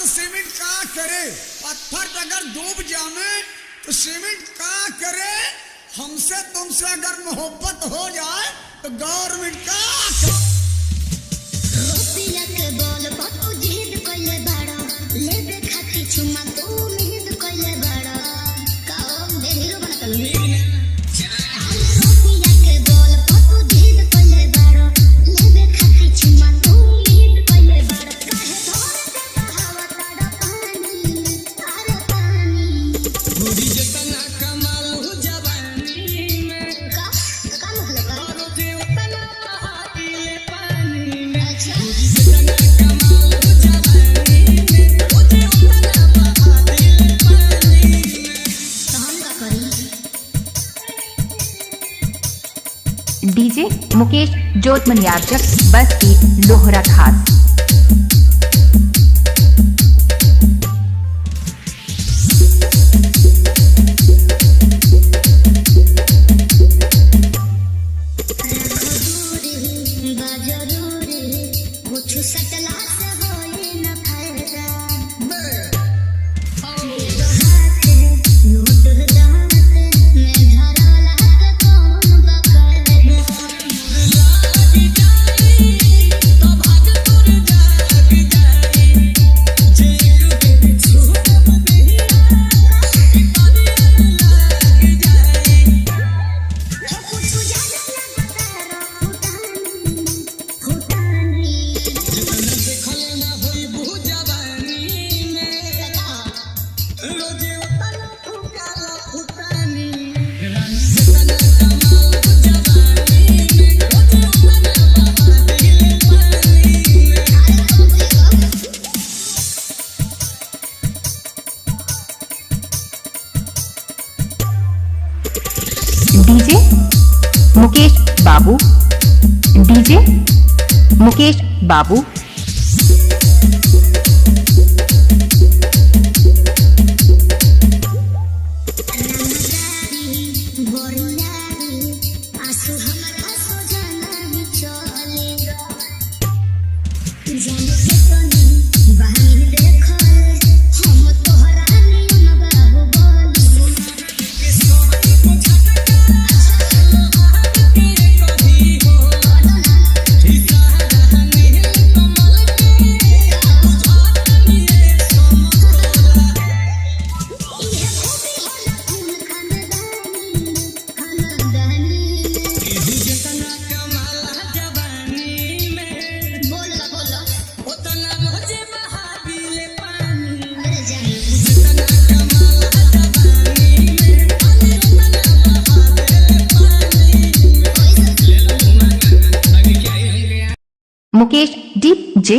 तो सीमेंट का करे, पत्थर अगर डूब जामे तो सीमेंट का करे। हमसे तुमसे अगर मोहब्बत हो जाए तो गवर्नमेंट का डीजे मुकेश जोतमनियाचक बस्ती लोहरा खास। डीजे मुकेश बाबू, डीजे मुकेश बाबू। मुकेश डीजे